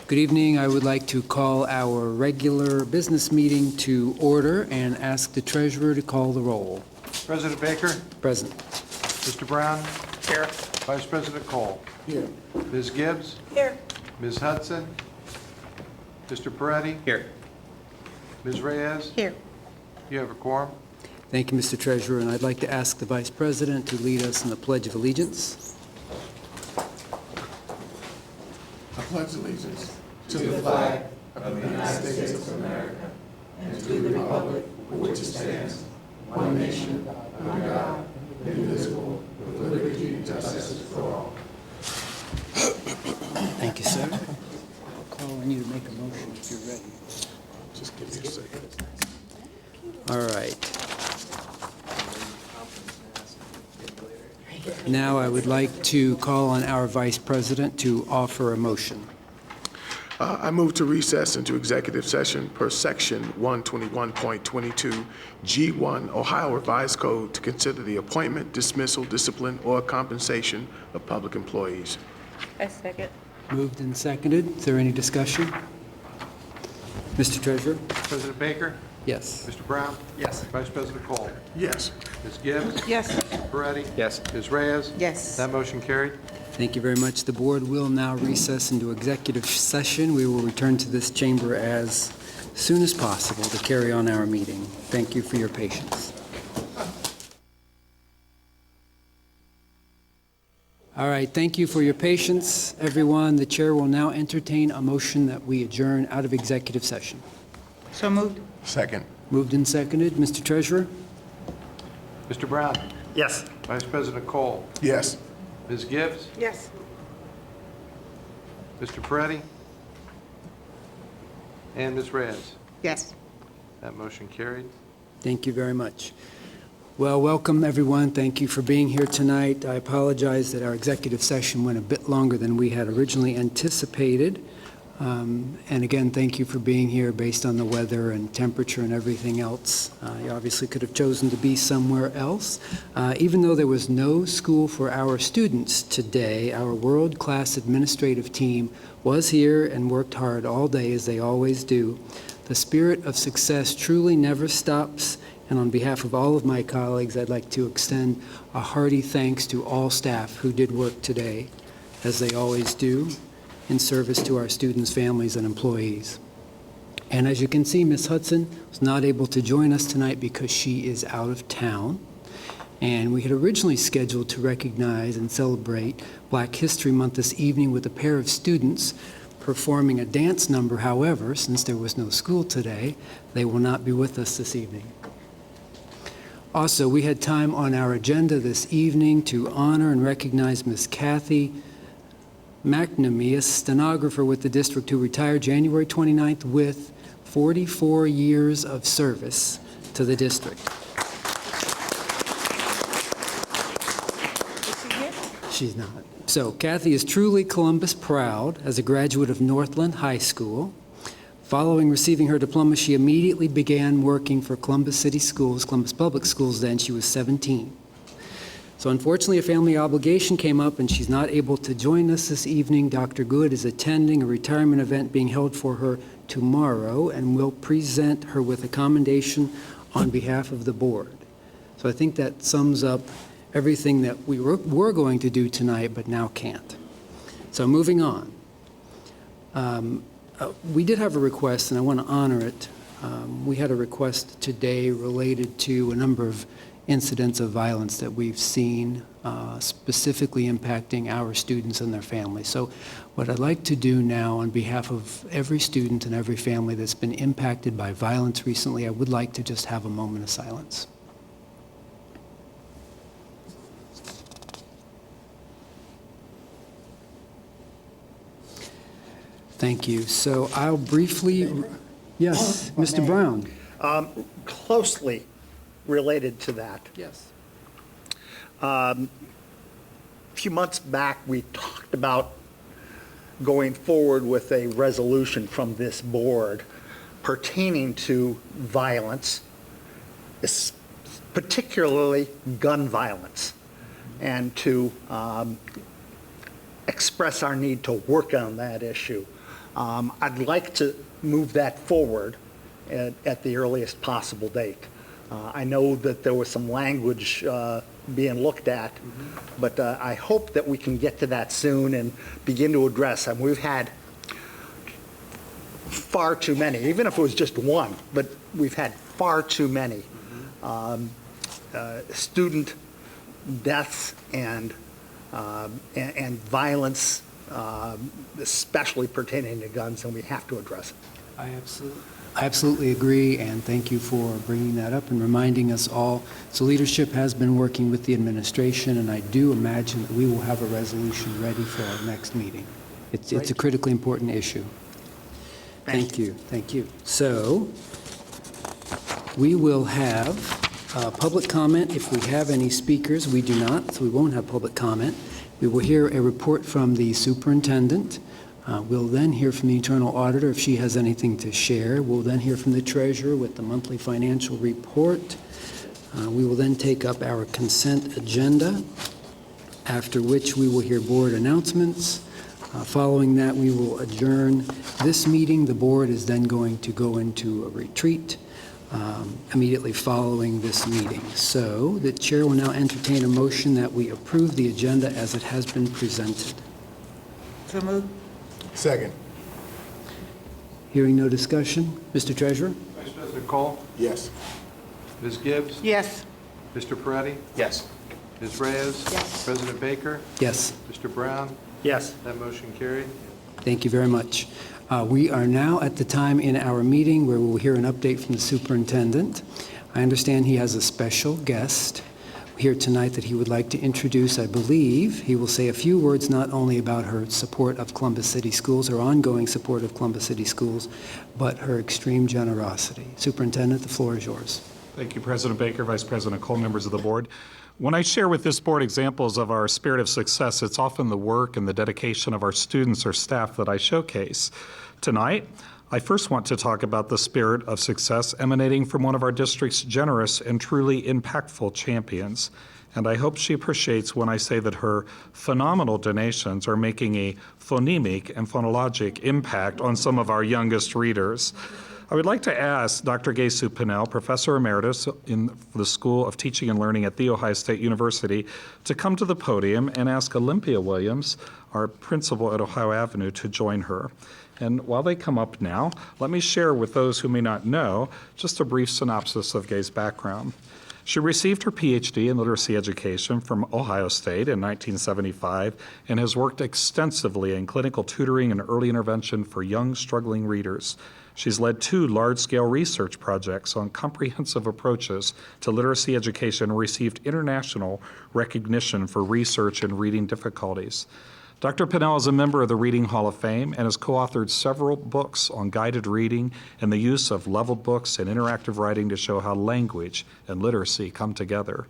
Good evening. I would like to call our regular business meeting to order and ask the treasurer to call the roll. President Baker. Present. Mr. Brown. Here. Vice President Cole. Here. Ms. Gibbs. Here. Ms. Hudson. Mr. Peretti. Here. Ms. Reyes. Here. You have a quorum. Thank you, Mr. Treasurer, and I'd like to ask the Vice President to lead us in the Pledge of Allegiance. I pledge allegiance to the flag of the United States of America and to the republic for which it stands, one nation, under God, indivisible, with liberty and justice for all. Thank you, sir. I'll call on you to make a motion if you're ready. Just give me a second. All right. Now I would like to call on our Vice President to offer a motion. I move to recess into executive session per section 121.22 G1 Ohio Revised Code to consider the appointment, dismissal, discipline, or compensation of public employees. I second. Moved and seconded. Is there any discussion? Mr. Treasurer? President Baker. Yes. Mr. Brown. Yes. Vice President Cole. Yes. Ms. Gibbs. Yes. Mr. Peretti. Yes. Ms. Reyes. Yes. That motion carried. Thank you very much. The board will now recess into executive session. We will return to this chamber as soon as possible to carry on our meeting. Thank you for your patience. All right, thank you for your patience, everyone. The chair will now entertain a motion that we adjourn out of executive session. So moved. Second. Moved and seconded. Mr. Treasurer? Mr. Brown. Yes. Vice President Cole. Yes. Ms. Gibbs. Yes. Mr. Peretti. And Ms. Reyes. Yes. That motion carried. Thank you very much. Well, welcome, everyone. Thank you for being here tonight. I apologize that our executive session went a bit longer than we had originally anticipated. And again, thank you for being here based on the weather and temperature and everything else. You obviously could have chosen to be somewhere else. Even though there was no school for our students today, our world-class administrative team was here and worked hard all day, as they always do. The spirit of success truly never stops. And on behalf of all of my colleagues, I'd like to extend a hearty thanks to all staff who did work today, as they always do, in service to our students, families, and employees. And as you can see, Ms. Hudson was not able to join us tonight because she is out of town. And we had originally scheduled to recognize and celebrate Black History Month this evening with a pair of students performing a dance number. However, since there was no school today, they will not be with us this evening. Also, we had time on our agenda this evening to honor and recognize Ms. Kathy McNamee, a stenographer with the district who retired January 29th with 44 years of service to the district. Is she here? She's not. So Kathy is truly Columbus proud as a graduate of Northland High School. Following receiving her diploma, she immediately began working for Columbus City Schools, Columbus Public Schools then. She was 17. So unfortunately, a family obligation came up and she's not able to join us this evening. Dr. Good is attending a retirement event being held for her tomorrow and will present her with a commendation on behalf of the board. So I think that sums up everything that we were going to do tonight but now can't. So moving on. We did have a request, and I want to honor it. We had a request today related to a number of incidents of violence that we've seen, specifically impacting our students and their families. So what I'd like to do now on behalf of every student and every family that's been impacted by violence recently, I would like to just have a moment of silence. Thank you. So I'll briefly, yes, Mr. Brown. Closely related to that. Yes. A few months back, we talked about going forward with a resolution from this board pertaining to violence, particularly gun violence, and to express our need to work on that issue. I'd like to move that forward at the earliest possible date. I know that there was some language being looked at, but I hope that we can get to that soon and begin to address them. We've had far too many, even if it was just one, but we've had far too many student deaths and violence, especially pertaining to guns, and we have to address it. I absolutely agree, and thank you for bringing that up and reminding us all. So leadership has been working with the administration, and I do imagine that we will have a resolution ready for our next meeting. It's a critically important issue. Thank you. Thank you. So we will have public comment if we have any speakers. We do not, so we won't have public comment. We will hear a report from the superintendent. We'll then hear from the internal auditor if she has anything to share. We'll then hear from the treasurer with the monthly financial report. We will then take up our consent agenda, after which we will hear board announcements. Following that, we will adjourn this meeting. The board is then going to go into a retreat immediately following this meeting. So the chair will now entertain a motion that we approve the agenda as it has been presented. So moved. Second. Hearing no discussion, Mr. Treasurer? Vice President Cole? Yes. Ms. Gibbs? Yes. Mr. Peretti? Yes. Ms. Reyes? Yes. President Baker? Yes. Mr. Brown? Yes. That motion carried. Thank you very much. We are now at the time in our meeting where we will hear an update from the superintendent. I understand he has a special guest here tonight that he would like to introduce. I believe he will say a few words not only about her support of Columbus City Schools, her ongoing support of Columbus City Schools, but her extreme generosity. Superintendent, the floor is yours. Thank you, President Baker, Vice President Cole, members of the board. When I share with this board examples of our spirit of success, it's often the work and the dedication of our students or staff that I showcase. Tonight, I first want to talk about the spirit of success emanating from one of our district's generous and truly impactful champions. And I hope she appreciates when I say that her phenomenal donations are making a phonemic and phonologic impact on some of our youngest readers. I would like to ask Dr. Gesu Pinnell, Professor Emeritus in the School of Teaching and Learning at The Ohio State University, to come to the podium and ask Olympia Williams, our principal at Ohio Avenue, to join her. And while they come up now, let me share with those who may not know just a brief synopsis of Gay's background. She received her PhD in literacy education from Ohio State in 1975 and has worked extensively in clinical tutoring and early intervention for young, struggling readers. She's led 2 large-scale research projects on comprehensive approaches to literacy education and received international recognition for research in reading difficulties. Dr. Pinnell is a member of the Reading Hall of Fame and has co-authored several books on guided reading and the use of leveled books and interactive writing to show how language and literacy come together.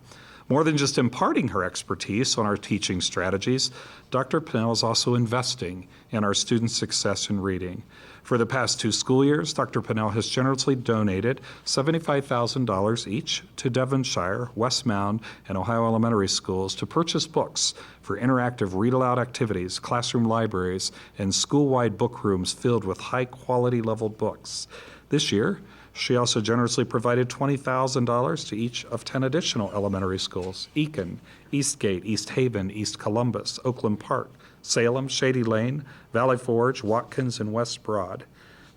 More than just imparting her expertise on our teaching strategies, Dr. Pinnell is also investing in our students' success in reading. For the past 2 school years, Dr. Pinnell has generously donated $75,000 each to Devonshire, Westmount, and Ohio elementary schools to purchase books for interactive read-aloud activities, classroom libraries, and school-wide book rooms filled with high-quality leveled books. This year, she also generously provided $20,000 to each of 10 additional elementary schools: Eakin, Eastgate, East Haven, East Columbus, Oakland Park, Salem, Shady Lane, Valley Forge, Watkins, and West Broad.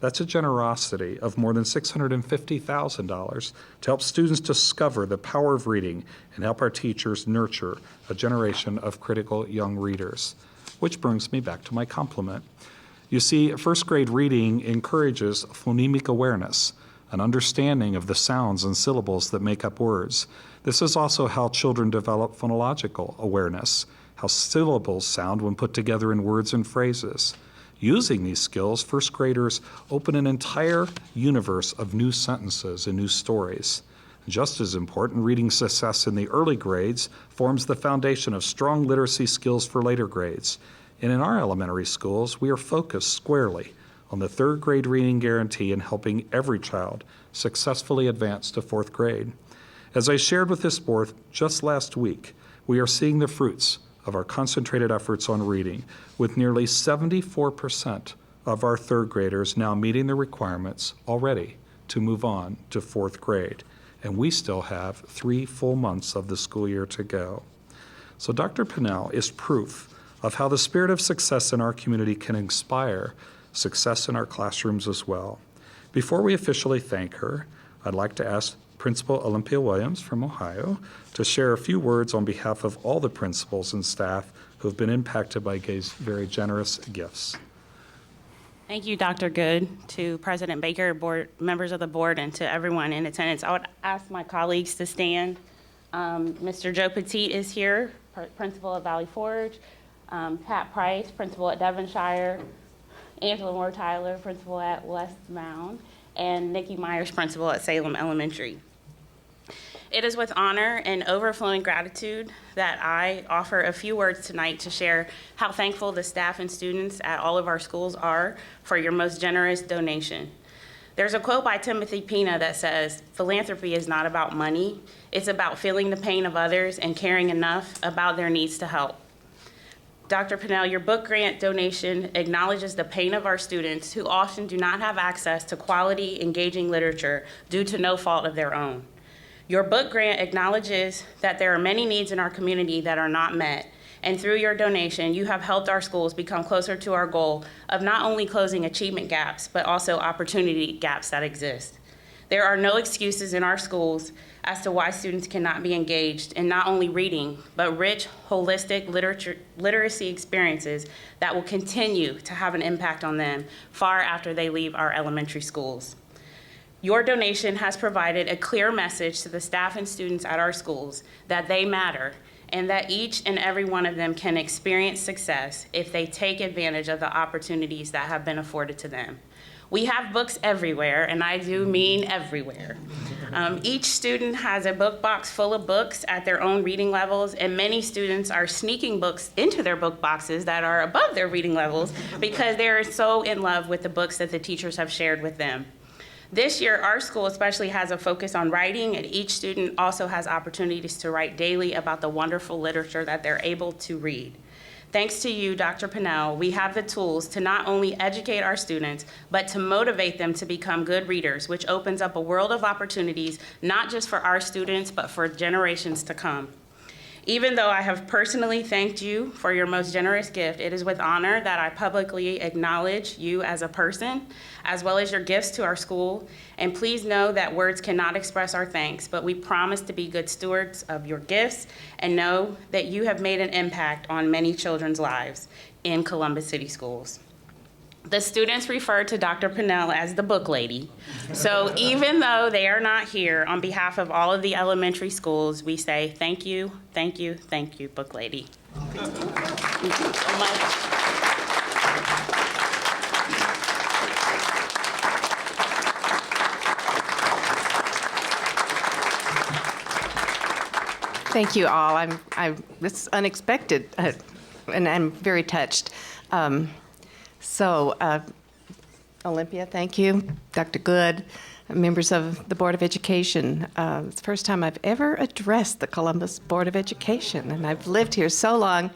That's a generosity of more than $650,000 to help students discover the power of reading and help our teachers nurture a generation of critical young readers. Which brings me back to my compliment. You see, first grade reading encourages phonemic awareness, an understanding of the sounds and syllables that make up words. This is also how children develop phonological awareness, how syllables sound when put together in words and phrases. Using these skills, first graders open an entire universe of new sentences and new stories. Just as important, reading success in the early grades forms the foundation of strong literacy skills for later grades. And in our elementary schools, we are focused squarely on the 3rd grade reading guarantee and helping every child successfully advance to 4th grade. As I shared with this board just last week, we are seeing the fruits of our concentrated efforts on reading, with nearly 74% of our third graders now meeting the requirements already to move on to fourth grade. And we still have 3 full months of the school year to go. So Dr. Pinnell is proof of how the spirit of success in our community can inspire success in our classrooms as well. Before we officially thank her, I'd like to ask Principal Olympia Williams from Ohio to share a few words on behalf of all the principals and staff who have been impacted by Gay's very generous gifts. Thank you, Dr. Good, to President Baker, board members of the board, and to everyone in attendance. I would ask my colleagues to stand. Mr. Joe Petit is here, principal at Valley Forge. Pat Price, principal at Devonshire. Angela Moore Tyler, principal at West Mound. And Nikki Myers, principal at Salem Elementary. It is with honor and overflowing gratitude that I offer a few words tonight to share how thankful the staff and students at all of our schools are for your most generous donation. There's a quote by Timothy Pina that says, "Philanthropy is not about money, it's about feeling the pain of others and caring enough about their needs to help." Dr. Pinnell, your book grant donation acknowledges the pain of our students who often do not have access to quality, engaging literature due to no fault of their own. Your book grant acknowledges that there are many needs in our community that are not met, and through your donation, you have helped our schools become closer to our goal of not only closing achievement gaps, but also opportunity gaps that exist. There are no excuses in our schools as to why students cannot be engaged in not only reading, but rich, holistic literacy experiences that will continue to have an impact on them far after they leave our elementary schools. Your donation has provided a clear message to the staff and students at our schools that they matter and that each and every one of them can experience success if they take advantage of the opportunities that have been afforded to them. We have books everywhere, and I do mean everywhere. Each student has a book box full of books at their own reading levels, and many students are sneaking books into their book boxes that are above their reading levels because they're so in love with the books that the teachers have shared with them. This year, our school especially has a focus on writing, and each student also has opportunities to write daily about the wonderful literature that they're able to read. Thanks to you, Dr. Pinnell, we have the tools to not only educate our students, but to motivate them to become good readers, which opens up a world of opportunities, not just for our students, but for generations to come. Even though I have personally thanked you for your most generous gift, it is with honor that I publicly acknowledge you as a person, as well as your gifts to our school. And please know that words cannot express our thanks, but we promise to be good stewards of your gifts and know that you have made an impact on many children's lives in Columbus City Schools. The students refer to Dr. Pinnell as the book lady. So even though they are not here, on behalf of all of the elementary schools, we say thank you, thank you, thank you, book lady. Thank you so much. Thank you all. It's unexpected, and I'm very touched. Olympia, thank you. Dr. Good, members of the Board of Education. It's the first time I've ever addressed the Columbus Board of Education, and I've lived here so long.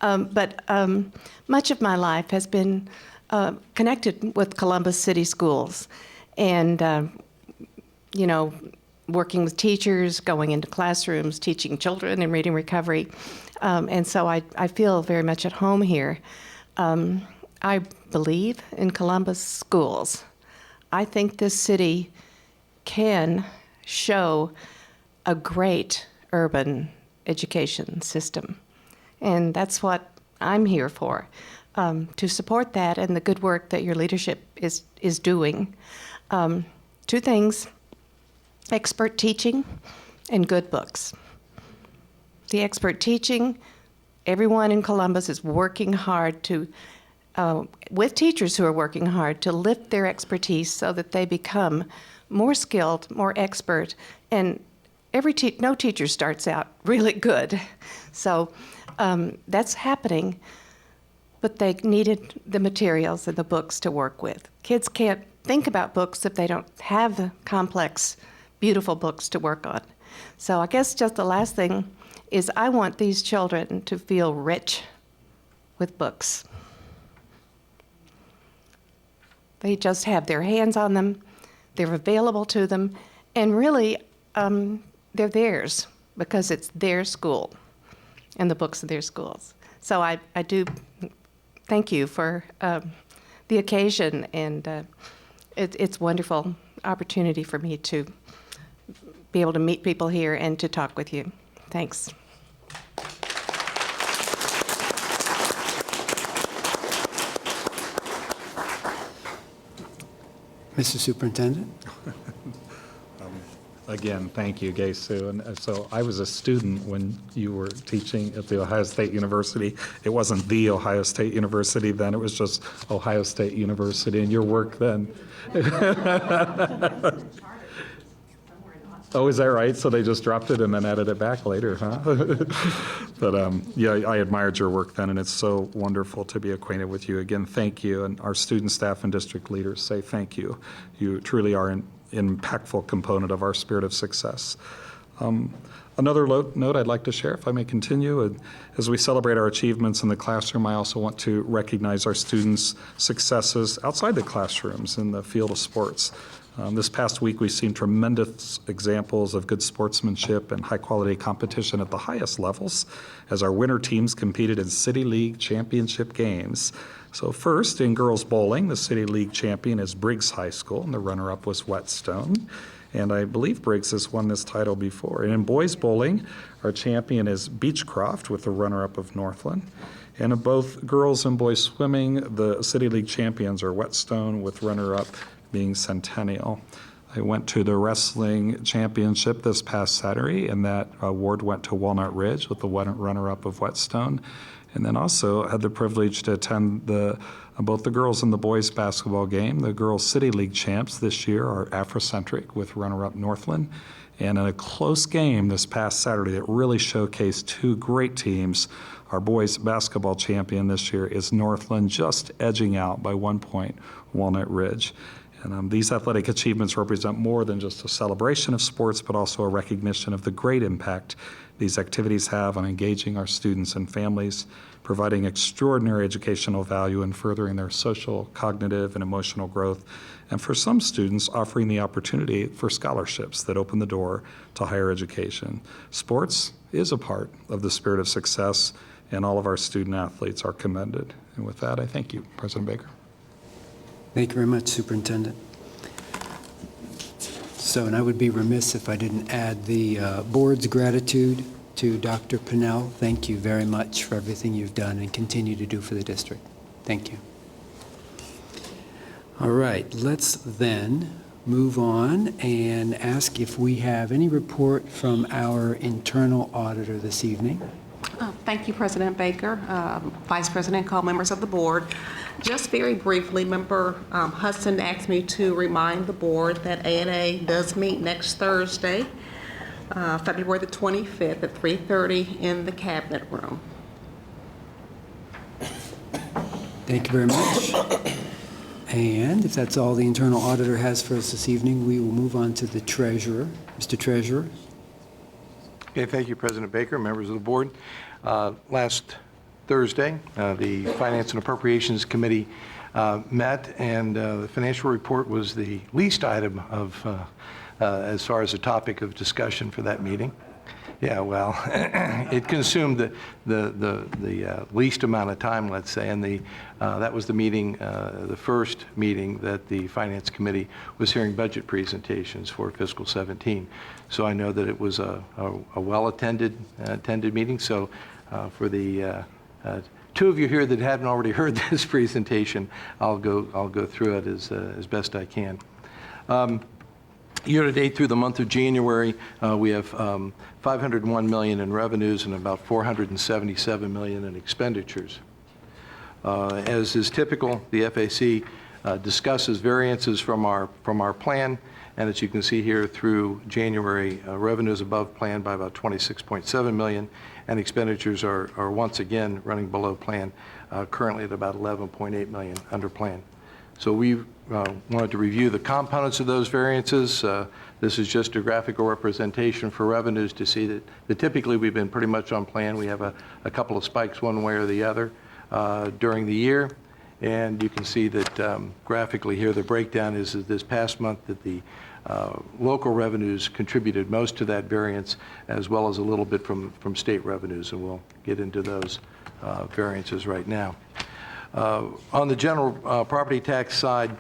But much of my life has been connected with Columbus City Schools. And, working with teachers, going into classrooms, teaching children in reading recovery. And so I feel very much at home here. I believe in Columbus schools. I think this city can show a great urban education system. And that's what I'm here for, to support that and the good work that your leadership is doing. 2 things: expert teaching and good books. The expert teaching, everyone in Columbus is working hard to, with teachers who are working hard to lift their expertise so that they become more skilled, more expert, and no teacher starts out really good. So that's happening, but they needed the materials and the books to work with. Kids can't think about books if they don't have the complex, beautiful books to work on. So I guess just the last thing is I want these children to feel rich with books. They just have their hands on them, they're available to them, and really, they're theirs because it's their school and the books of their schools. So I do thank you for the occasion, and it's a wonderful opportunity for me to be able to meet people here and to talk with you. Thanks. Mr. Superintendent? Again, thank you, Gay Sue. And so I was a student when you were teaching at the Ohio State University. It wasn't the Ohio State University then, it was just Ohio State University, and your work then. Oh, is that right? So they just dropped it and then added it back later, huh? But yeah, I admired your work then, and it's so wonderful to be acquainted with you. Again, thank you. And our student, staff, and district leaders say thank you. You truly are an impactful component of our spirit of success. Another note I'd like to share, if I may continue, as we celebrate our achievements in the classroom, I also want to recognize our students' successes outside the classrooms in the field of sports. This past week, we've seen tremendous examples of good sportsmanship and high-quality competition at the highest levels as our winter teams competed in City League championship games. So first, in girls bowling, the City League champion is Briggs High School, and the runner-up was Whetstone. And I believe Briggs has won this title before. And in boys bowling, our champion is Beechcroft with the runner-up of Northland. And in both girls and boys swimming, the City League champions are Whetstone with runner-up being Centennial. I went to the wrestling championship this past Saturday, and that award went to Walnut Ridge with the runner-up of Whetstone. And then also had the privilege to attend both the girls and the boys basketball game. The girls City League champs this year are Afrocentric with runner-up Northland. And in a close game this past Saturday that really showcased two great teams, our boys basketball champion this year is Northland, just edging out by 1 point Walnut Ridge. And these athletic achievements represent more than just a celebration of sports, but also a recognition of the great impact these activities have on engaging our students and families, providing extraordinary educational value and furthering their social, cognitive, and emotional growth, and for some students, offering the opportunity for scholarships that open the door to higher education. Sports is a part of the spirit of success, and all of our student athletes are commended. And with that, I thank you, President Baker. Thank you very much, Superintendent. So, and I would be remiss if I didn't add the board's gratitude to Dr. Pinnell. Thank you very much for everything you've done and continue to do for the district. Thank you. All right, let's then move on and ask if we have any report from our internal auditor this evening. Thank you, President Baker, Vice President Cole, members of the board. Just very briefly, Member Hudson asked me to remind the board that ANA does meet next Thursday, February the 25th at 3:30 in the Cabinet Room. Thank you very much. And if that's all the internal auditor has for us this evening, we will move on to the treasurer. Mr. Treasurer. Okay, thank you, President Baker, members of the board. Last Thursday, the Finance and Appropriations Committee met, and the financial report was the least item of, as far as the topic of discussion for that meeting. Yeah, well, it consumed the least amount of time, let's say, and that was the meeting, the first meeting that the Finance Committee was hearing budget presentations for fiscal 17. So I know that it was a well-attended meeting. So for the two of you here that haven't already heard this presentation, I'll go through it as best I can. Year to date through the month of January, we have $501 million in revenues and about $477 million in expenditures. As is typical, the FAC discusses variances from our plan, and as you can see here through January, revenues above plan by about $26.7 million, and expenditures are once again running below plan, currently at about $11.8 million under plan. So we wanted to review the components of those variances. This is just a graphical representation for revenues to see that typically we've been pretty much on plan. We have a couple of spikes one way or the other during the year. And you can see that graphically here, the breakdown is that this past month that the local revenues contributed most to that variance, as well as a little bit from state revenues, and we'll get into those variances right now. On the general property tax side,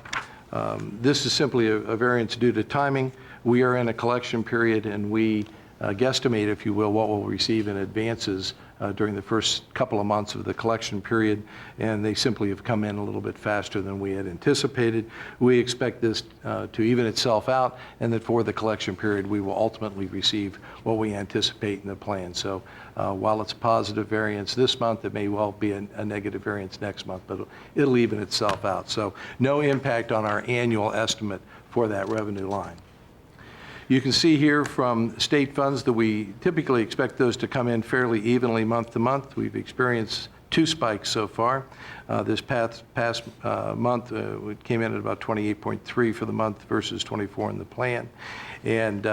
this is simply a variance due to timing. We are in a collection period, and we guesstimate, if you will, what we'll receive in advances during the first couple of months of the collection period, and they simply have come in a little bit faster than we had anticipated. We expect this to even itself out, and that for the collection period, we will ultimately receive what we anticipate in the plan. So while it's a positive variance this month, it may well be a negative variance next month, but it'll even itself out. So no impact on our annual estimate for that revenue line. You can see here from state funds that we typically expect those to come in fairly evenly month to month. We've experienced 2 spikes so far. This past month, it came in at about 28.3 for the month versus 24 in the plan. And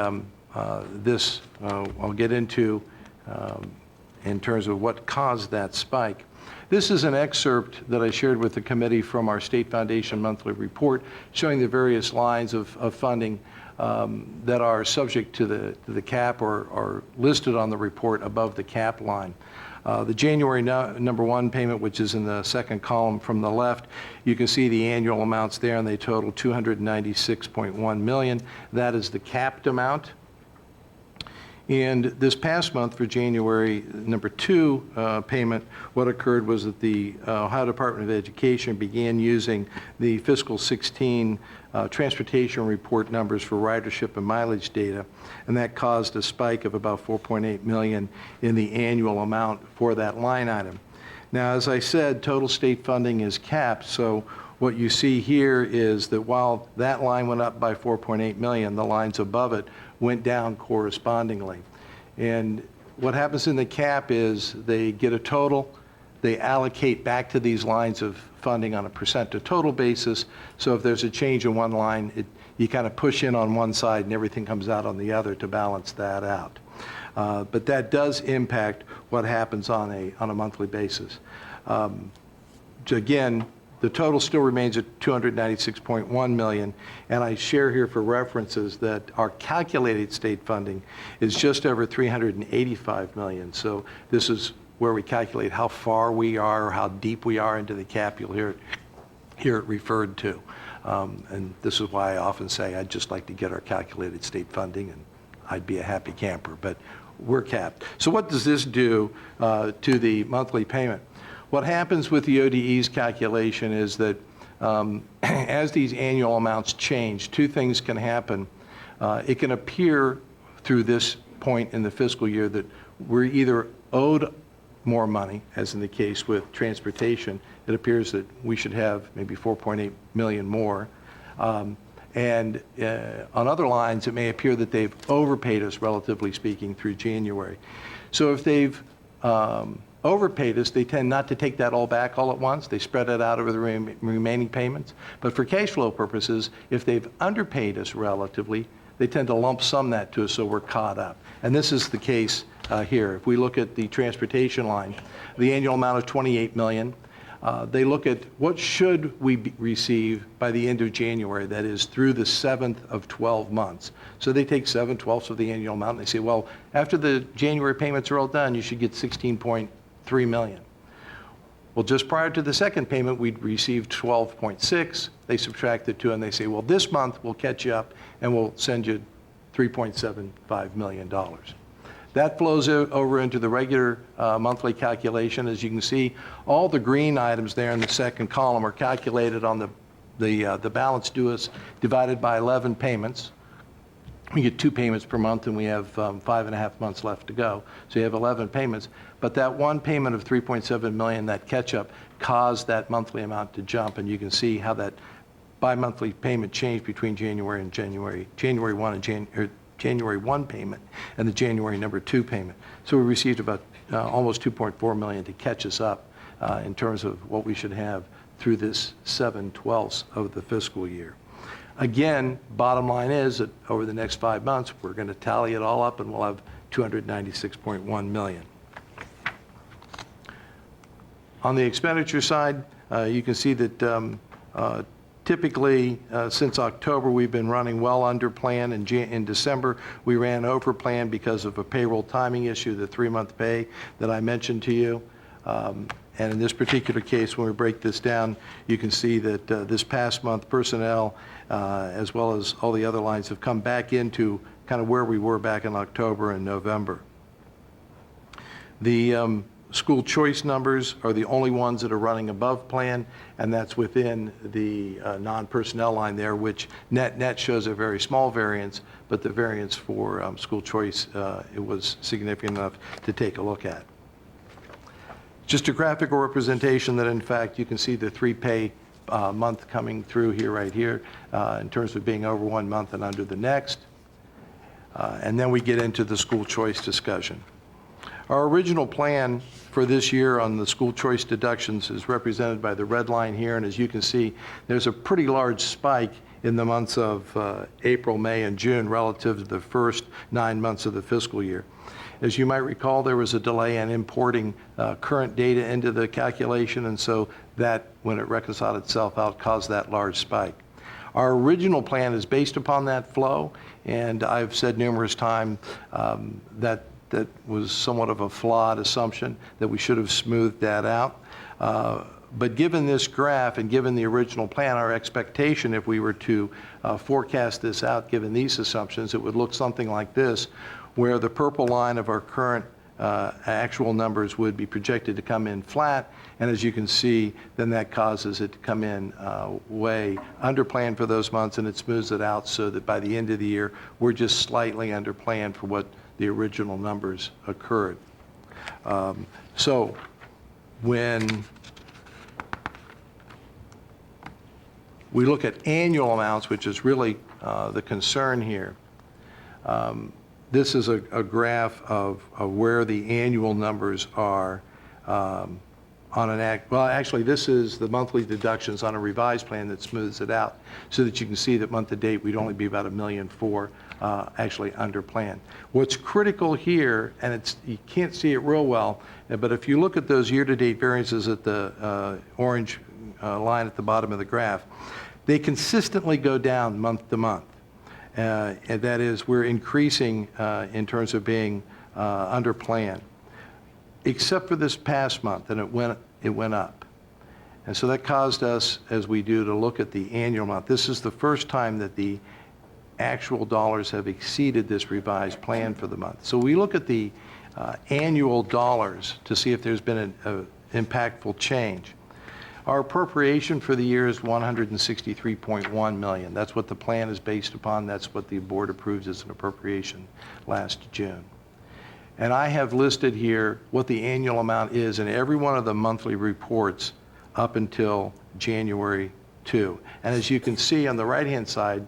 this I'll get into in terms of what caused that spike. This is an excerpt that I shared with the committee from our State Foundation monthly report showing the various lines of funding that are subject to the cap or are listed on the report above the cap line. The January number 1 payment, which is in the second column from the left, you can see the annual amounts there, and they total $296.1 million. That is the capped amount. And this past month for January number 2 payment, what occurred was that the Ohio Department of Education began using the fiscal 16 transportation report numbers for ridership and mileage data, and that caused a spike of about $4.8 million in the annual amount for that line item. Now, as I said, total state funding is capped, so what you see here is that while that line went up by $4.8 million, the lines above it went down correspondingly. And what happens in the cap is they get a total, they allocate back to these lines of funding on a percent to total basis. So if there's a change in one line, you kind of push in on one side and everything comes out on the other to balance that out. But that does impact what happens on a monthly basis. Again, the total still remains at $296.1 million, and I share here for references that our calculated state funding is just over $385 million. So this is where we calculate how far we are or how deep we are into the cap. You'll hear it referred to. And this is why I often say I'd just like to get our calculated state funding, and I'd be a happy camper, but we're capped. So what does this do to the monthly payment? What happens with the ODE's calculation is that as these annual amounts change, 2 things can happen. It can appear through this point in the fiscal year that we're either owed more money, as in the case with transportation. It appears that we should have maybe $4.8 million more. And on other lines, it may appear that they've overpaid us, relatively speaking, through January. So if they've overpaid us, they tend not to take that all back all at once. They spread it out over the remaining payments. But for cash flow purposes, if they've underpaid us relatively, they tend to lump sum that to us so we're caught up. And this is the case here. If we look at the transportation line, the annual amount of $28 million, they look at what should we receive by the end of January, that is through the 7th of 12 months. So they take 7/12 of the annual amount and they say, well, after the January payments are all done, you should get $16.3 million. Well, just prior to the second payment, we'd received 12.6. They subtract the 2 and they say, well, this month we'll catch you up and we'll send you $3.75 million. That flows over into the regular monthly calculation. As you can see, all the green items there in the second column are calculated on the balance due us divided by 11 payments. We get 2 payments per month, and we have 5.5 months left to go. So you have 11 payments. But that one payment of $3.7 million, that catch-up, caused that monthly amount to jump. And you can see how that bi-monthly payment changed between January 1 and January 1 payment and the January number 2 payment. So we received about almost $2.4 million to catch us up in terms of what we should have through this 7/12 of the fiscal year. Again, bottom line is that over the next 5 months, we're going to tally it all up and we'll have $296.1 million. On the expenditure side, you can see that typically, since October, we've been running well under plan. In December, we ran over plan because of a payroll timing issue, the 3-month pay that I mentioned to you. And in this particular case, when we break this down, you can see that this past month, personnel, as well as all the other lines, have come back into kind of where we were back in October and November. The school choice numbers are the only ones that are running above plan, and that's within the non-personnel line there, which net shows a very small variance, but the variance for school choice, it was significant enough to take a look at. Just a graphical representation that, in fact, you can see the 3-pay month coming through here, right here, in terms of being over 1 month and under the next. And then we get into the school choice discussion. Our original plan for this year on the school choice deductions is represented by the red line here, and as you can see, there's a pretty large spike in the months of April, May, and June relative to the first 9 months of the fiscal year. As you might recall, there was a delay in importing current data into the calculation, and so that, when it reconciled itself out, caused that large spike. Our original plan is based upon that flow, and I've said numerous times that was somewhat of a flawed assumption, that we should have smoothed that out. But given this graph and given the original plan, our expectation, if we were to forecast this out, given these assumptions, it would look something like this, where the purple line of our current actual numbers would be projected to come in flat, and as you can see, then that causes it to come in way under plan for those months, and it smooths it out so that by the end of the year, we're just slightly under plan for what the original numbers occurred. So when we look at annual amounts, which is really the concern here, this is a graph of where the annual numbers are on an well, actually, this is the monthly deductions on a revised plan that smooths it out so that you can see that month to date, we'd only be about $1.4 million actually under plan. What's critical here, and you can't see it real well, but if you look at those year-to-date variances at the orange line at the bottom of the graph, they consistently go down month to month. And that is, we're increasing in terms of being under plan, except for this past month, and it went up. And so that caused us, as we do, to look at the annual amount. This is the first time that the actual dollars have exceeded this revised plan for the month. So we look at the annual dollars to see if there's been an impactful change. Our appropriation for the year is $163.1 million. That's what the plan is based upon. That's what the board approves as an appropriation last June. And I have listed here what the annual amount is in every one of the monthly reports up until January 2. And as you can see on the right-hand side,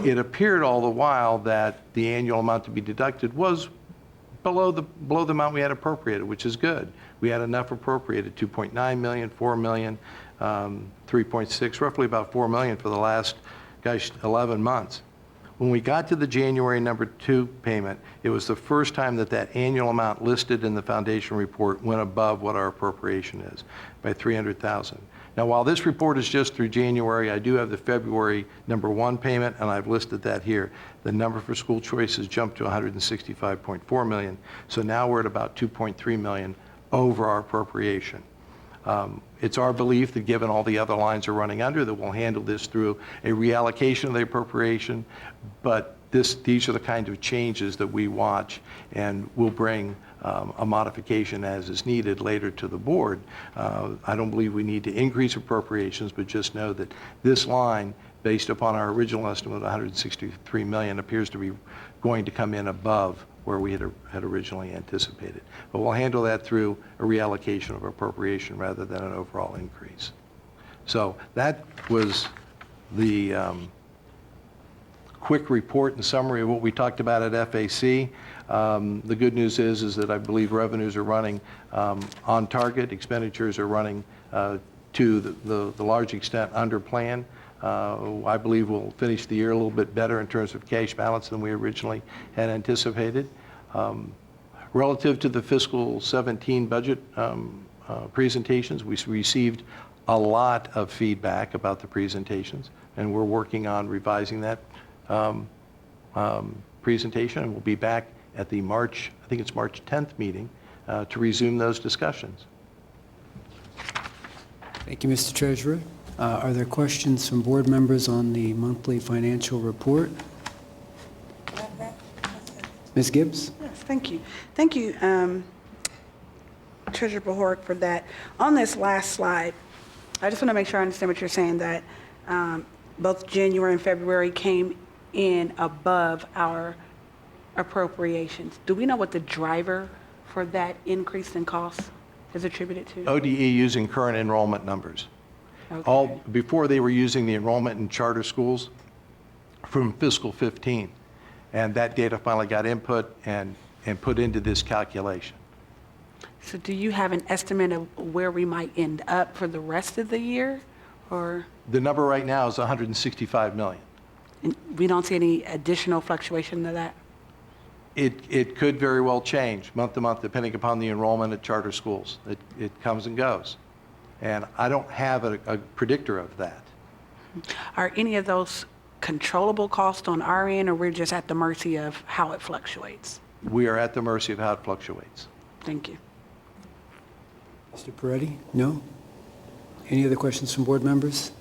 it appeared all the while that the annual amount to be deducted was below the amount we had appropriated, which is good. We had enough appropriated, 2.9 million, 4 million, 3.6, roughly about 4 million for the last, 11 months. When we got to the January number 2 payment, it was the first time that that annual amount listed in the foundation report went above what our appropriation is by 300,000. Now, while this report is just through January, I do have the February number 1 payment, and I've listed that here. The number for school choice has jumped to 165.4 million. So now we're at about 2.3 million over our appropriation. It's our belief that given all the other lines are running under, that we'll handle this through a reallocation of the appropriation, but these are the kind of changes that we watch, and we'll bring a modification as is needed later to the board. I don't believe we need to increase appropriations, but just know that this line, based upon our original estimate of 163 million, appears to be going to come in above where we had originally anticipated. But we'll handle that through a reallocation of appropriation rather than an overall increase. So that was the quick report and summary of what we talked about at FAC. The good news is that I believe revenues are running on target, expenditures are running to the large extent under plan. I believe we'll finish the year a little bit better in terms of cash balance than we originally had anticipated. Relative to the fiscal 17 budget presentations, we received a lot of feedback about the presentations, and we're working on revising that presentation, and we'll be back at the March 10th meeting to resume those discussions. Thank you, Mr. Treasurer. Are there questions from board members on the monthly financial report? Ms. Gibbs? Yes, thank you. Thank you, Treasurer Bajorek, for that. On this last slide, I just want to make sure I understand what you're saying, that both January and February came in above our appropriations. Do we know what the driver for that increase in costs is attributed to? ODE using current enrollment numbers. Okay. Before they were using the enrollment in charter schools from fiscal 15, and that data finally got input and put into this calculation. So do you have an estimate of where we might end up for the rest of the year, or? The number right now is 165 million. And we don't see any additional fluctuation to that? It could very well change month to month depending upon the enrollment at charter schools. It comes and goes. And I don't have a predictor of that. Are any of those controllable costs on our end, or we're just at the mercy of how it fluctuates? We are at the mercy of how it fluctuates. Thank you. Mr. Peretti? No? Any other questions from board members?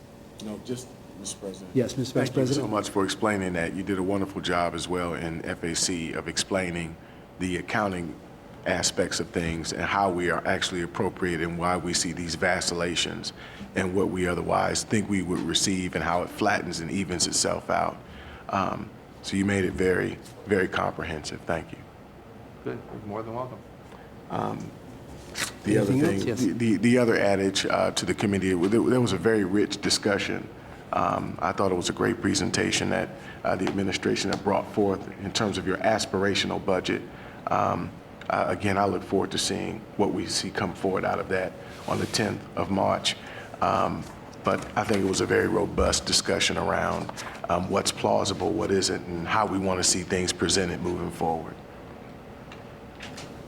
No, just, Mr. President. Yes, Mr. Vice Thank you President. so much for explaining that. You did a wonderful job as well in FAC of explaining the accounting aspects of things and how we are actually appropriate and why we see these vacillations and what we otherwise think we would receive and how it flattens and evens itself out. So you made it very, very comprehensive. Thank you. Good. You're more than welcome. The other Anything thing, else? Yes. the other adage to the committee, there was a very rich discussion. I thought it was a great presentation that the administration had brought forth in terms of your aspirational budget. Again, I look forward to seeing what we see come forward out of that on the 10th of March. But I think it was a very robust discussion around what's plausible, what isn't, and how we want to see things presented moving forward.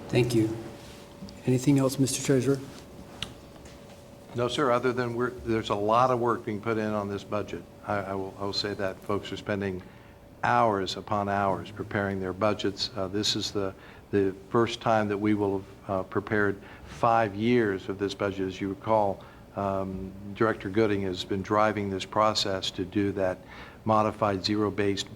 Thank you. Anything else, Mr. Treasurer? No, sir, other than there's a lot of work being put in on this budget. I will say that. Folks are spending hours upon hours preparing their budgets. This is the first time that we will have prepared 5 years of this budget. As you recall, Director Gooding has been driving this process to do that modified zero-based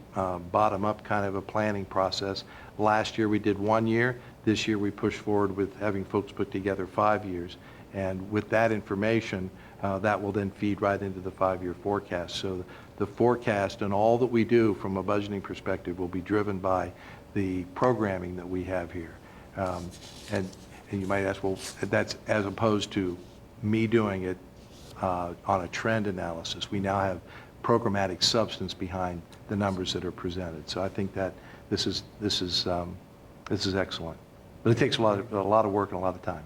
bottom-up kind of a planning process. Last year we did 1 year. This year we pushed forward with having folks put together 5 years. And with that information, that will then feed right into the 5-year forecast. So the forecast and all that we do from a budgeting perspective will be driven by the programming that we have here. And you might ask, well, that's as opposed to me doing it on a trend analysis. We now have programmatic substance behind the numbers that are presented. So I think that this is excellent. But it takes a lot of work and a lot of time.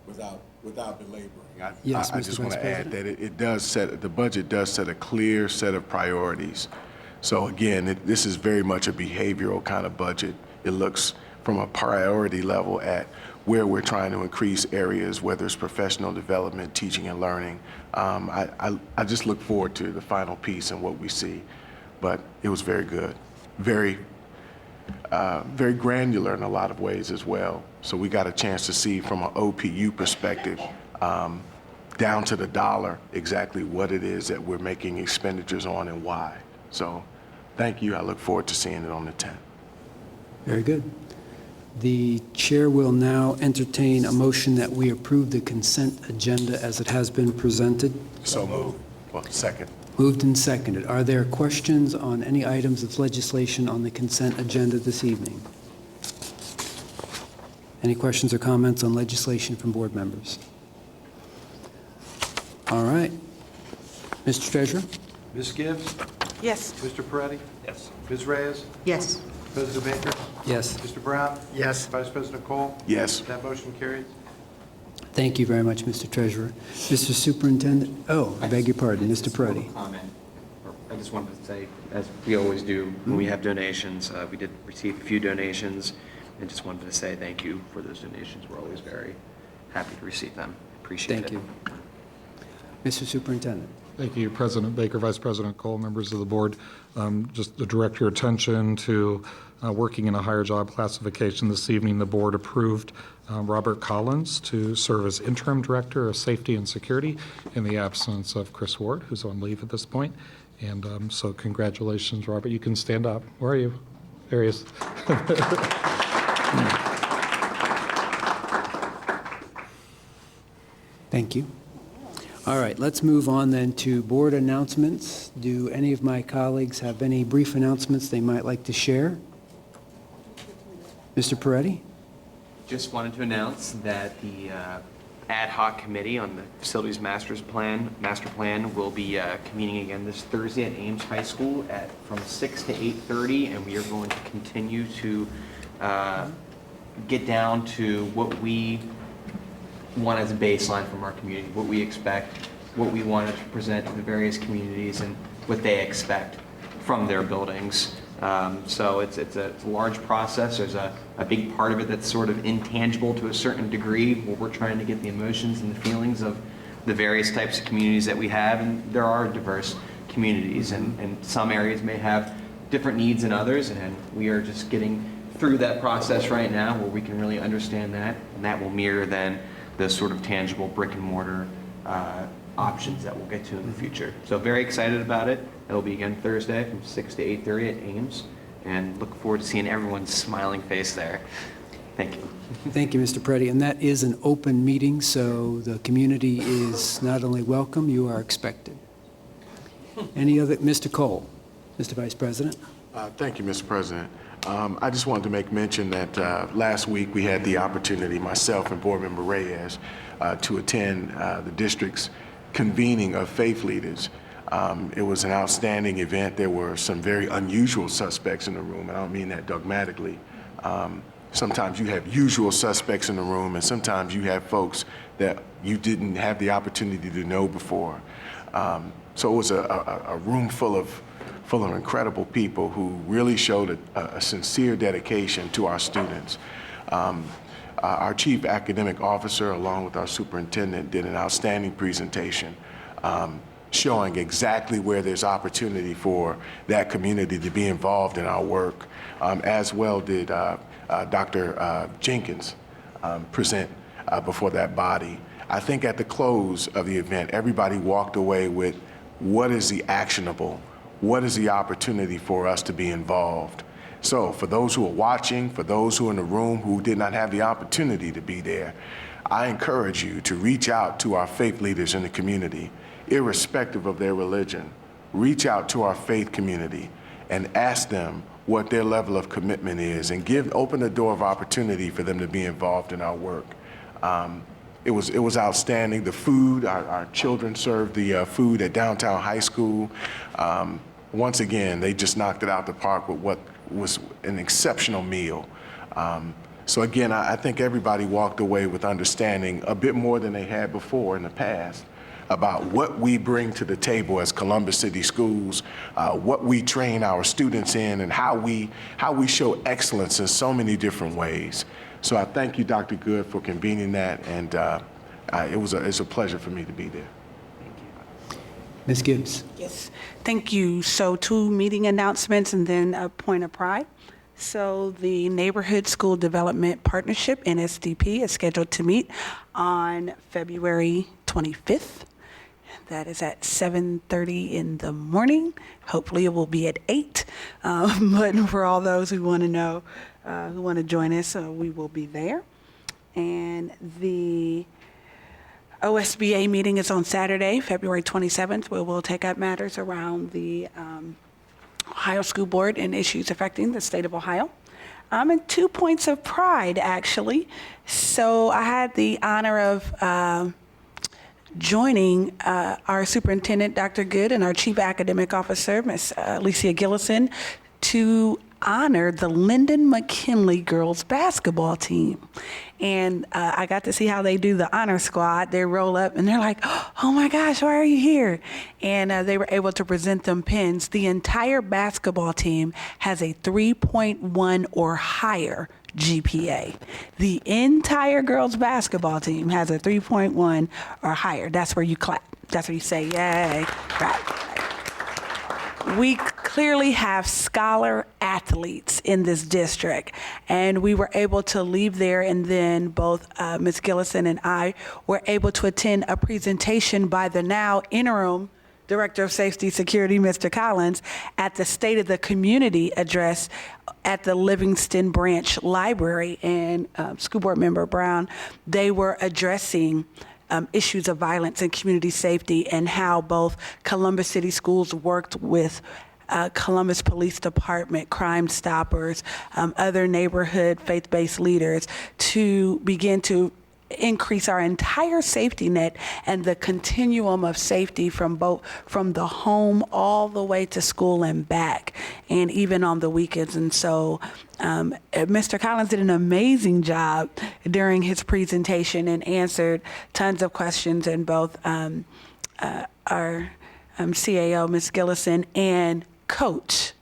Without belaboring, Yes, I Mr. just want Vice to add President. that the budget does set a clear set of priorities. So again, this is very much a behavioral kind of budget. It looks from a priority level at where we're trying to increase areas, whether it's professional development, teaching and learning. I just look forward to the final piece and what we see. But it was very good, very granular in a lot of ways as well. So we got a chance to see from an OPU perspective, down to the dollar, exactly what it is that we're making expenditures on and why. So thank you. I look forward to seeing it on the 10th. Very good. The chair will now entertain a motion that we approve the consent agenda as it has been presented. So moved. Well, second. Moved and seconded. Are there questions on any items of legislation on the consent agenda this evening? Any questions or comments on legislation from board members? All right. Mr. Treasurer? Ms. Gibbs? Yes. Mr. Peretti? Yes. Ms. Reyes? Yes. President Baker? Yes. Mr. Brown? Yes. Vice President Cole? Yes. That motion carries. Thank you very much, Mr. Treasurer. Mr. Superintendent, I beg your pardon, Mr. Peretti. Comment. I just wanted to say, as we always do when we have donations, we did receive a few donations, and just wanted to say thank you for those donations. We're always very happy to receive them. Appreciate it. Thank you. Mr. Superintendent. Thank you, President Baker, Vice President Cole, members of the board. Just to direct your attention to working in a higher job classification this evening, the board approved Robert Collins to serve as interim director of safety and security in the absence of Chris Ward, who's on leave at this point. And so congratulations, Robert. You can stand up. Where are you? There he is. Thank you. All right, let's move on then to board announcements. Do any of my colleagues have any brief announcements they might like to share? Mr. Peretti? Just wanted to announce that the ad hoc committee on the facilities master plan will be convening again this Thursday at Ames High School from 6 to 8:30, and we are going to continue to get down to what we want as a baseline from our community, what we expect, what we want to present to the various communities, and what they expect from their buildings. So it's a large process. There's a big part of it that's sort of intangible to a certain degree, where we're trying to get the emotions and the feelings of the various types of communities that we have, and there are diverse communities, and some areas may have different needs than others, and we are just getting through that process right now where we can really understand that, and that will mirror then the sort of tangible brick and mortar options that we'll get to in the future. So very excited about it. It'll be again Thursday from 6 to 8:30 at Ames, and look forward to seeing everyone's smiling face there. Thank you. Thank you, Mr. Peretti. And that is an open meeting, so the community is not only welcome, you are expected. Any other, Mr. Cole, Mr. Vice President? Thank you, Mr. President. I just wanted to make mention that last week we had the opportunity, myself and Board Member Reyes, to attend the district's convening of faith leaders. It was an outstanding event. There were some very unusual suspects in the room, and I don't mean that dogmatically. Sometimes you have usual suspects in the room, and sometimes you have folks that you didn't have the opportunity to know before. So it was a room full of incredible people who really showed a sincere dedication to our students. Our chief academic officer, along with our superintendent, did an outstanding presentation showing exactly where there's opportunity for that community to be involved in our work, as well did Dr. Jenkins present before that body. I think at the close of the event, everybody walked away with what is the actionable, what is the opportunity for us to be involved. So for those who are watching, for those who are in the room who did not have the opportunity to be there, I encourage you to reach out to our faith leaders in the community, irrespective of their religion. Reach out to our faith community and ask them what their level of commitment is, and open the door of opportunity for them to be involved in our work. It was outstanding. The food, our children served the food at Downtown High School. Once again, they just knocked it out the park with what was an exceptional meal. So again, I think everybody walked away with understanding a bit more than they had before in the past about what we bring to the table as Columbus City Schools, what we train our students in, and how we show excellence in so many different ways. So I thank you, Dr. Good, for convening that, and it's a pleasure for me to be there. Ms. Gibbs? Yes, thank you. So 2 meeting announcements and then a point of pride. So the Neighborhood School Development Partnership, NSDP, is scheduled to meet on February 25th. That is at 7:30 in the morning. Hopefully it will be at 8. But for all those who want to know, who want to join us, we will be there. And the OSBA meeting is on Saturday, February 27th, where we'll take up matters around the Ohio School Board and issues affecting the state of Ohio. And 2 points of pride, actually. So I had the honor of joining our superintendent, Dr. Good, and our chief academic officer, Ms. Alicia Gillison, to honored the Lyndon McKinley girls basketball team. And I got to see how they do the honor squad. They roll up and they're like, oh my gosh, why are you here? And they were able to present them pins. The entire basketball team has a 3.1 or higher GPA. The entire girls basketball team has a 3.1 or higher. That's where you clap. That's where you say, yay. Right. We clearly have scholar athletes in this district, and we were able to leave there, and then both Ms. Gillison and I were able to attend a presentation by the now interim Director of Safety Security, Mr. Collins, at the State of the Community address at the Livingston Branch Library. And School Board Member Brown, they were addressing issues of violence and community safety, and how both Columbus City Schools worked with Columbus Police Department, Crime Stoppers, other neighborhood faith-based leaders to begin to increase our entire safety net and the continuum of safety from the home all the way to school and back, and even on the weekends. And so Mr. Collins did an amazing job during his presentation and answered tons of questions, and both our CAO, Ms. Gillison, and coach.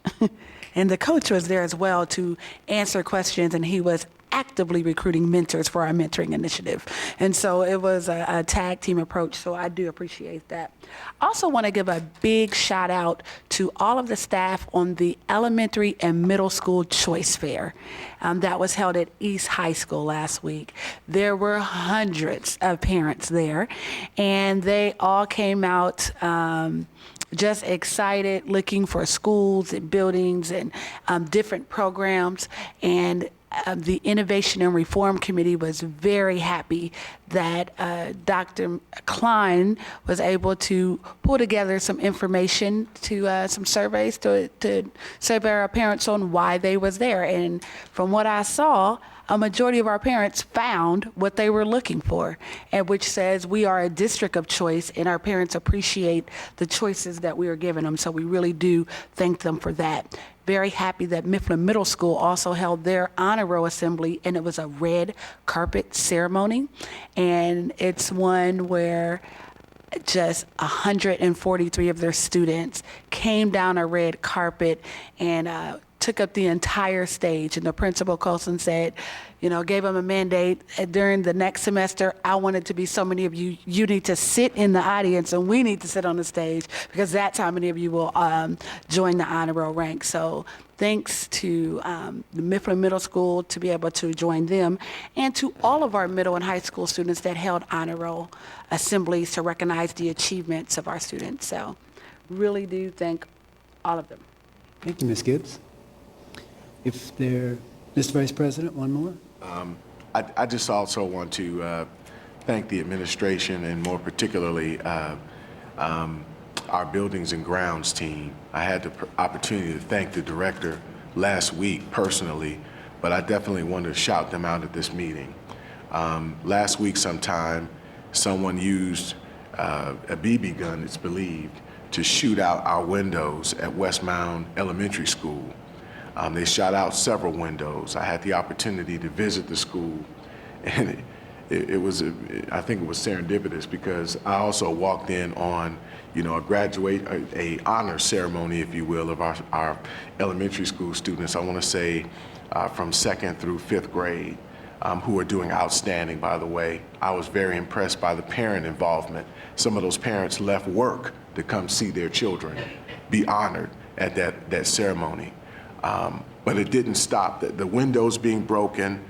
And the coach was there as well to answer questions, and he was actively recruiting mentors for our mentoring initiative. And so it was a tag team approach, so I do appreciate that. Also want to give a big shout out to all of the staff on the elementary and middle school choice fair that was held at East High School last week. There were hundreds of parents there, and they all came out just excited, looking for schools and buildings and different programs. And the Innovation and Reform Committee was very happy that Dr. Klein was able to pull together some information to some surveys to survey our parents on why they was there. And from what I saw, a majority of our parents found what they were looking for, and which says we are a district of choice, and our parents appreciate the choices that we are giving them. So we really do thank them for that. Very happy that Mifflin Middle School also held their honor roll assembly, and it was a red carpet ceremony. And it's one where just 143 of their students came down a red carpet and took up the entire stage. And the principal, Colson, said, gave them a mandate during the next semester. I want it to be so many of you, you need to sit in the audience and we need to sit on the stage, because that's how many of you will join the honor roll rank. So thanks to the Mifflin Middle School to be able to join them, and to all of our middle and high school students that held honor roll assemblies to recognize the achievements of our students. So really do thank all of them. Thank you, Ms. Gibbs. Mr. Vice President, one more. I just also want to thank the administration, and more particularly our buildings and grounds team. I had the opportunity to thank the director last week personally, but I definitely want to shout them out at this meeting. Last week sometime, someone used a BB gun, it's believed, to shoot out our windows at Westmount Elementary School. They shot out several windows. I had the opportunity to visit the school, and I think it was serendipitous, because I also walked in on, a honor ceremony, if you will, of our elementary school students. I want to say from 2nd through 5th grade, who are doing outstanding, by the way. I was very impressed by the parent involvement. Some of those parents left work to come see their children be honored at that ceremony. But it didn't stop. The windows being broken,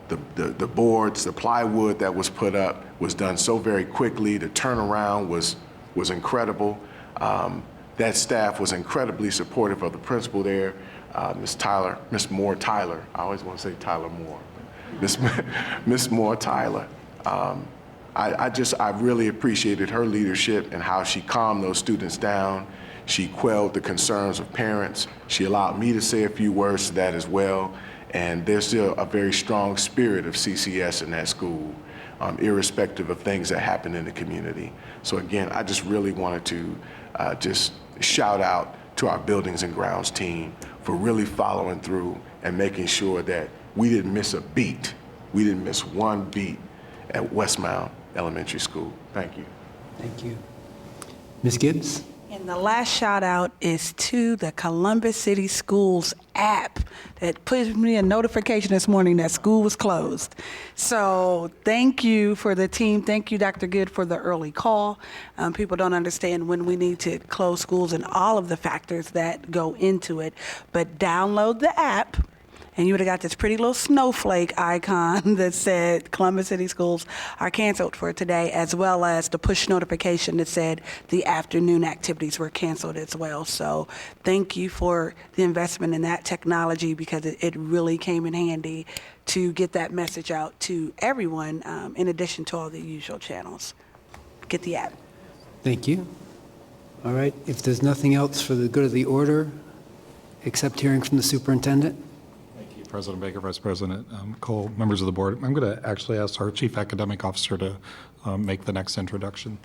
the boards, the plywood that was put up was done so very quickly. The turnaround was incredible. That staff was incredibly supportive of the principal there, Miss Moore Tyler. I always want to say Tyler Moore. Miss Moore Tyler. I really appreciated her leadership and how she calmed those students down. She quelled the concerns of parents. She allowed me to say a few words to that as well. And there's still a very strong spirit of CCS in that school, irrespective of things that happen in the community. So again, I just really wanted to just shout out to our buildings and grounds team for really following through and making sure that we didn't miss a beat. We didn't miss one beat at Westmount Elementary School. Thank you. Thank you. Ms. Gibbs? And the last shout out is to the Columbus City Schools app that pushed me a notification this morning that school was closed. So thank you for the team. Thank you, Dr. Good, for the early call. People don't understand when we need to close schools and all of the factors that go into it. But download the app, and you would have got this pretty little snowflake icon that said Columbus City Schools are canceled for today, as well as the push notification that said the afternoon activities were canceled as well. So thank you for the investment in that technology, because it really came in handy to get that message out to everyone, in addition to all the usual channels. Get the app. Thank you. All right, if there's nothing else for the good of the order, except hearing from the superintendent? President Baker, Vice President Cole, members of the board. I'm going to actually ask our Chief Academic Officer to make the next introduction.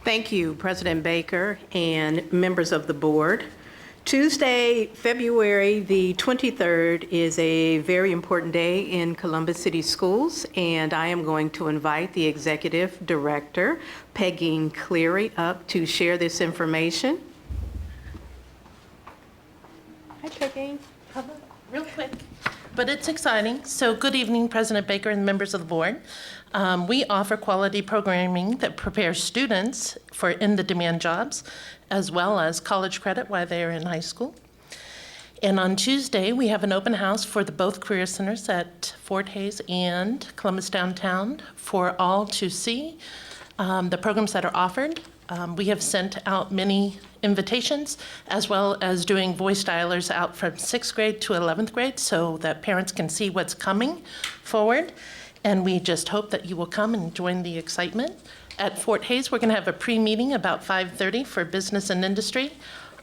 Thank you, President Baker and members of the board. Tuesday, February the 23rd is a very important day in Columbus City Schools, and I am going to invite the Executive Director, Peggy Cleary, up to share this information. Hi, Peggy. Real quick, but it's exciting. So good evening, President Baker and members of the board. We offer quality programming that prepares students for in-the-demand jobs, as well as college credit while they are in high school. And on Tuesday, we have an open house for both career centers at Fort Hays and Columbus Downtown for all to see the programs that are offered. We have sent out many invitations, as well as doing voice dialers out from 6th grade to 11th grade so that parents can see what's coming forward. And we just hope that you will come and join the excitement. At Fort Hays, we're going to have a pre-meeting about 5:30 for business and industry.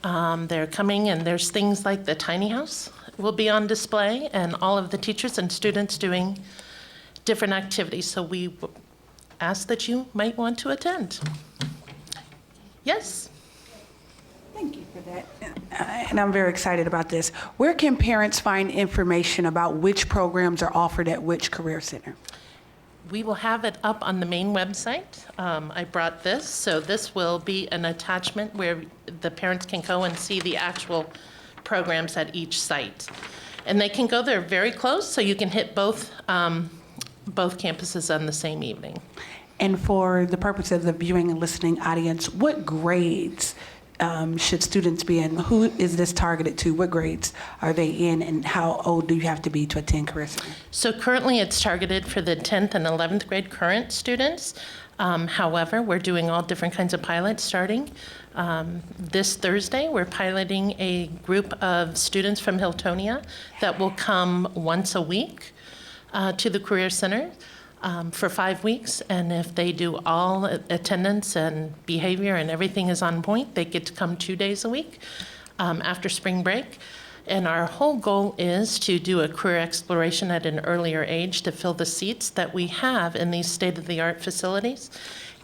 They're coming, and there's things like the tiny house will be on display, and all of the teachers and students doing different activities. So we ask that you might want to attend. Yes? Thank you for that. And I'm very excited about this. Where can parents find information about which programs are offered at which career center? We will have it up on the main website. I brought this, so this will be an attachment where the parents can go and see the actual programs at each site. And they can go there very close, so you can hit both campuses on the same evening. And for the purpose of the viewing and listening audience, what grades should students be in? Who is this targeted to? What grades are they in, and how old do you have to be to attend career center? So currently it's targeted for the 10th and 11th grade current students. However, we're doing all different kinds of pilots starting. This Thursday, we're piloting a group of students from Hiltonia that will come once a week to the Career Center for 5 weeks. And if they do all attendance and behavior and everything is on point, they get to come 2 days a week after spring break. And our whole goal is to do a career exploration at an earlier age to fill the seats that we have in these state-of-the-art facilities.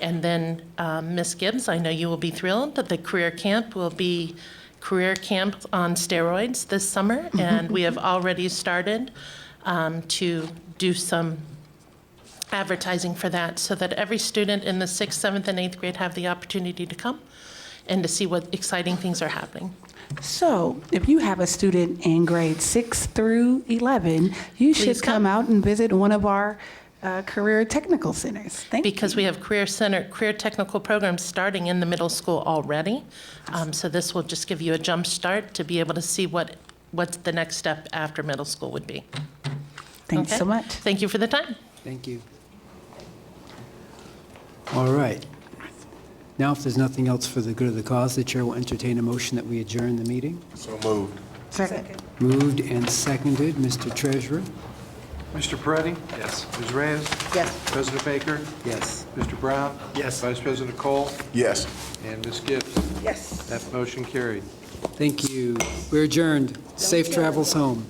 And then, Ms. Gibbs, I know you will be thrilled that the career camp will be career camp on steroids this summer. And we have already started to do some advertising for that so that every student in the 6th, 7th, and 8th grade have the opportunity to come and to see what exciting things are happening. So if you have a student in grades 6 through 11, you should come out and visit one of our career technical centers. Thank you. Because we have career technical programs starting in the middle school already. So this will just give you a jump start to be able to see what the next step after middle school would be. Thanks so much. Thank you for the time. Thank you. All right. Now, if there's nothing else for the good of the cause, the chair will entertain a motion that we adjourn the meeting. So moved. Second. Moved and seconded. Mr. Treasurer? Mr. Peretti? Yes. Ms. Reyes? Yes. President Baker? Yes. Mr. Brown? Yes. Vice President Cole? Yes. And Ms. Gibbs? Yes. That motion carried. Thank you. We're adjourned. Safe travels home.